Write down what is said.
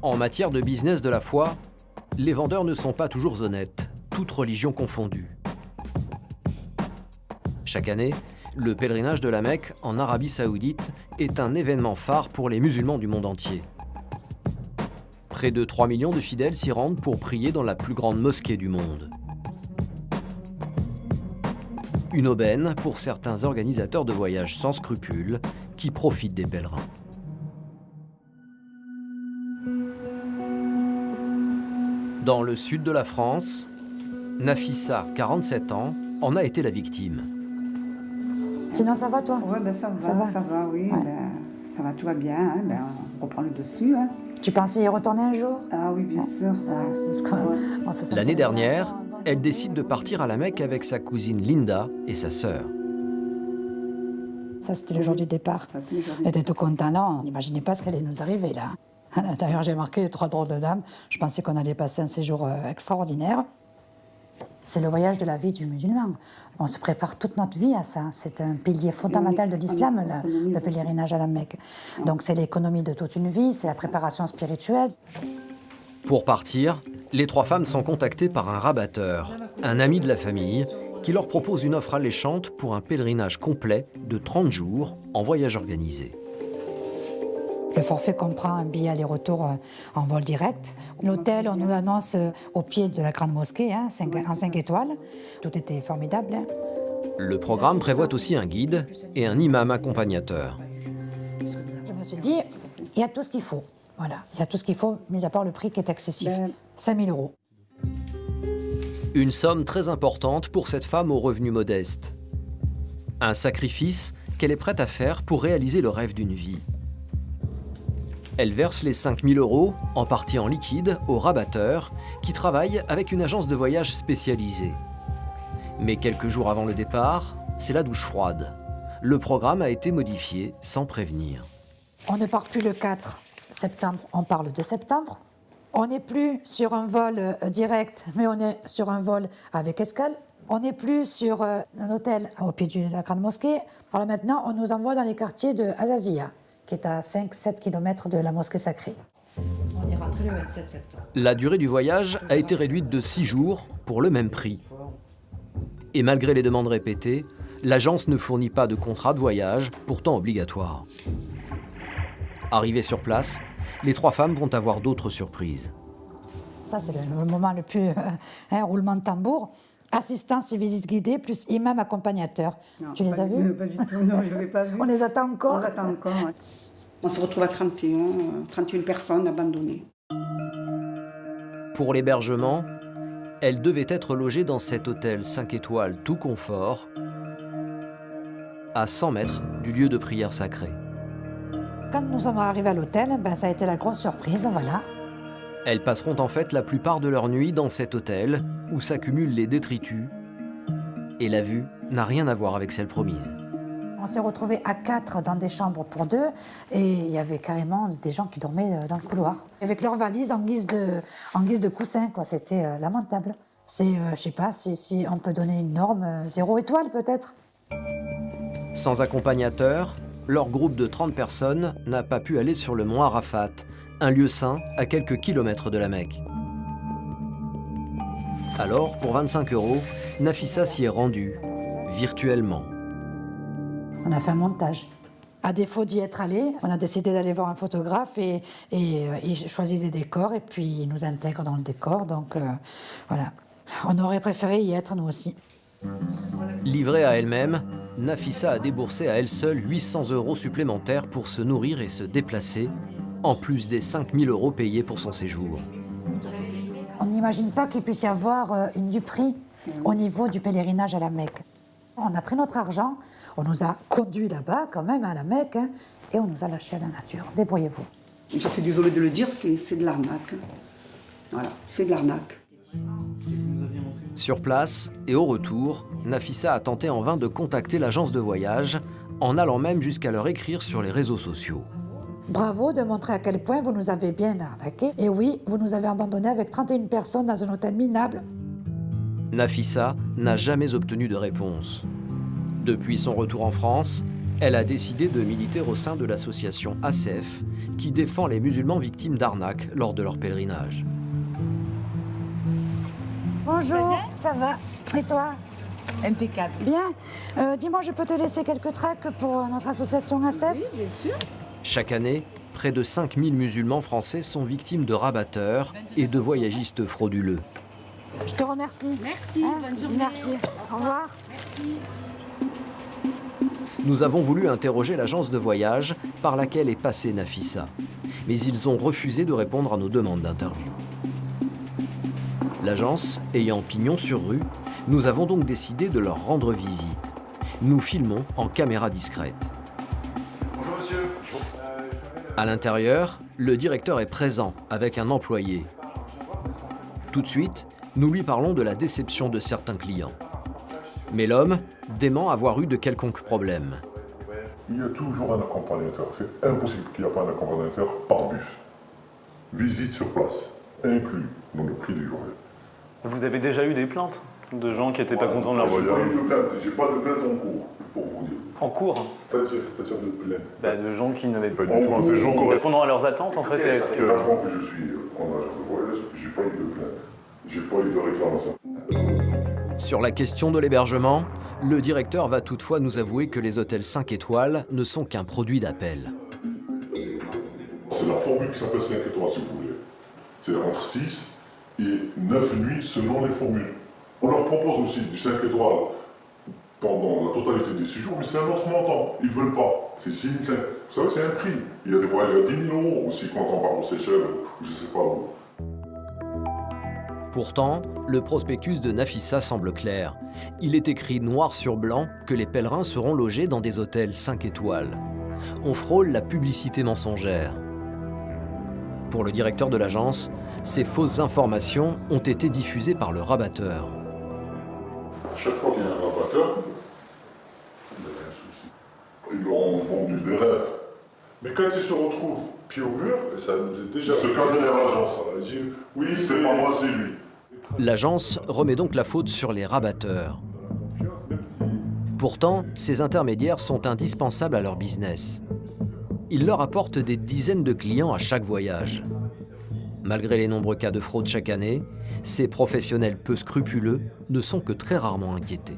En matière de business de la foi, les vendeurs ne sont pas toujours honnêtes, toutes religions confondues. Chaque année, le pèlerinage de la Mecque en Arabie Saoudite est un événement phare pour les musulmans du monde entier. Près de 3 millions de fidèles s'y rendent pour prier dans la plus grande mosquée du monde. Une aubaine pour certains organisateurs de voyages sans scrupules qui profitent des pèlerins. Dans le sud de la France, Nafissa, 47 ans, en a été la victime. Sinon, ça va, toi? Oui, ça va, oui. Ouais. Ça va, tout va bien. Hein, on reprend le dessus. Hein. Tu pensais y retourner un jour? Ah oui, bien sûr. Ouais, c'est ce qu'on... on se sentirait L'année bien. dernière, elle décide de partir à la Mecque avec sa cousine Linda et sa sœur. Ça, c'était le jour du départ. Ça, c'est le jour du On était tout contents là, on n'imaginait pas ce qu'allait nous arriver là. À l'intérieur, j'ai marqué les 3 drôles de dames. Je pensais qu'on allait passer un séjour extraordinaire. C'est le voyage de la vie du musulman. On se prépare toute notre vie à ça. C'est un pilier fondamental de l'islam, le pèlerinage à la Mecque. Donc c'est l'économie de toute une vie, c'est la préparation spirituelle. Pour partir, les 3 femmes sont contactées par un rabatteur, un ami de la famille, qui leur propose une offre alléchante pour un pèlerinage complet de 30 jours en voyage organisé. Le forfait comprend un billet aller-retour en vol direct. L'hôtel, on nous l'annonce au pied de la grande mosquée, hein, en 5 étoiles. Tout était formidable. Hein. Le programme prévoit aussi un guide et un imam accompagnateur. Je me suis dit, il y a tout ce qu'il faut. Voilà, il y a tout ce qu'il faut, mis à part le prix qui est excessif. 5 000 €. Une somme très importante pour cette femme aux revenus modestes. Un sacrifice qu'elle est prête à faire pour réaliser le rêve d'une vie. Elle verse les 5 000 € en partie en liquide au rabatteur qui travaille avec une agence de voyage spécialisée. Mais quelques jours avant le départ, c'est la douche froide. Le programme a été modifié sans prévenir. On ne part plus le 4 septembre, on part le 2 septembre. On n'est plus sur un vol direct, mais on est sur un vol avec escale. On n'est plus sur un hôtel au pied de la grande mosquée. Alors maintenant, on nous envoie dans les quartiers de Azazia, qui est à 5-7 km de la mosquée sacrée. On est rentré le 27 septembre. La durée du voyage a été réduite de 6 jours pour le même prix. Et malgré les demandes répétées, l'agence ne fournit pas de contrat de voyage, pourtant obligatoire. Arrivées sur place, les 3 femmes vont avoir d'autres surprises. Ça, c'est le moment le plus roulement de tambour. Assistance et visite guidée, plus imam accompagnateur. Non, tu les as vus? Pas du tout, non, je ne les ai pas vus. On les attend encore. On les attend encore, ouais. On se retrouve à 31 personnes abandonnées. Pour l'hébergement, elle devait être logée dans cet hôtel 5 étoiles tout confort, à 100 mètres du lieu de prière sacré. Quand nous sommes arrivés à l'hôtel, ça a été la grosse surprise, voilà. Elles passeront en fait la plupart de leur nuit dans cet hôtel où s'accumulent les détritus et la vue n'a rien à voir avec celle promise. On s'est retrouvés à 4 dans des chambres pour 2 et il y avait carrément des gens qui dormaient dans le couloir. Avec leurs valises en guise de coussin, quoi. C'était lamentable. C'est, je sais pas, si on peut donner une norme, 0 étoile peut-être. Sans accompagnateur, leur groupe de 30 personnes n'a pas pu aller sur le mont Arafat, un lieu saint à quelques kilomètres de la Mecque. Alors, pour 25 €, Nafissa s'y est rendue, virtuellement. On a fait un montage. À défaut d'y être allé, on a décidé d'aller voir un photographe et il choisit des décors et puis il nous intègre dans le décor. Donc voilà, on aurait préféré y être nous aussi. Livrée à elle-même, Nafissa a déboursé à elle seule 800 € supplémentaires pour se nourrir et se déplacer, en plus des 5 000 € payés pour son séjour. On n'imagine pas qu'il puisse y avoir une duperie au niveau du pèlerinage à la Mecque. On a pris notre argent, on nous a conduits là-bas quand même à la Mecque et on nous a lâchés à la nature. Débrouillez-vous. Je suis désolée de le dire, c'est de l'arnaque. Voilà, c'est de l'arnaque. Sur place et au retour, Nafissa a tenté en vain de contacter l'agence de voyage, en allant même jusqu'à leur écrire sur les réseaux sociaux. Bravo de montrer à quel point vous nous avez bien arnaqués. Et oui, vous nous avez abandonnés avec 31 personnes dans un hôtel minable. Nafissa n'a jamais obtenu de réponse. Depuis son retour en France, elle a décidé de militer au sein de l'association ACF, qui défend les musulmans victimes d'arnaques lors de leur pèlerinage. Bonjour, ça va? Et toi? Impeccable. Bien. Dis-moi, je peux te laisser quelques tracts pour notre association ACF? Oui, bien sûr. Chaque année, près de 5000 musulmans français sont victimes de rabatteurs et de voyagistes frauduleux. Je te remercie. Merci, bonne journée. Merci. Au revoir. Merci. Nous avons voulu interroger l'agence de voyage par laquelle est passée Nafissa, mais ils ont refusé de répondre à nos demandes d'interview. L'agence ayant pignon sur rue, nous avons donc décidé de leur rendre visite. Nous filmons en caméra discrète. Bonjour monsieur. À l'intérieur, le directeur est présent avec un employé. Tout de suite, nous lui parlons de la déception de certains clients. Mais l'homme dément avoir eu de quelconques problèmes. Il y a toujours un accompagnateur. C'est impossible qu'il n'y ait pas un accompagnateur par bus. Visite sur place, inclus dans le prix du journée. Vous avez déjà eu des plaintes de gens qui n'étaient pas contents de leur voyage? J'ai pas de plainte en cours, pour vous dire. En cours? C'est-à-dire de plainte. De gens qui n'avaient pas du tout, ces gens correspondant à leurs attentes en fait. Est-ce que je suis en agence de voyage, j'ai pas eu de plainte. J'ai pas eu de réclamation. Sur la question de l'hébergement, le directeur va toutefois nous avouer que les hôtels 5 étoiles ne sont qu'un produit d'appel. C'est la formule qui s'appelle 5 étoiles, si vous voulez. C'est entre 6 et 9 nuits selon les formules. On leur propose aussi du 5 étoiles pendant la totalité des 6 jours, mais c'est un autre montant. Ils ne veulent pas. C'est 6 5. Vous savez, c'est un prix. Il y a des voyages à 10 000 € aussi quand on part aux Seychelles ou je ne sais pas où. Pourtant, le prospectus de Nafissa semble clair. Il est écrit noir sur blanc que les pèlerins seront logés dans des hôtels 5 étoiles. On frôle la publicité mensongère. Pour le directeur de l'agence, ces fausses informations ont été diffusées par le rabatteur. Chaque fois qu'il y a un rabatteur, il y a un souci. Ils leur ont vendu des rêves. Mais quand ils se retrouvent pied au mur, et ça nous est déjà... Ce cas derrière l'agence, ils disent « Oui, c'est pas moi, c'est lui ». L'agence remet donc la faute sur les rabatteurs. Pourtant, ces intermédiaires sont indispensables à leur business. Ils leur apportent des dizaines de clients à chaque voyage. Malgré les nombreux cas de fraude chaque année, ces professionnels peu scrupuleux ne sont que très rarement inquiétés.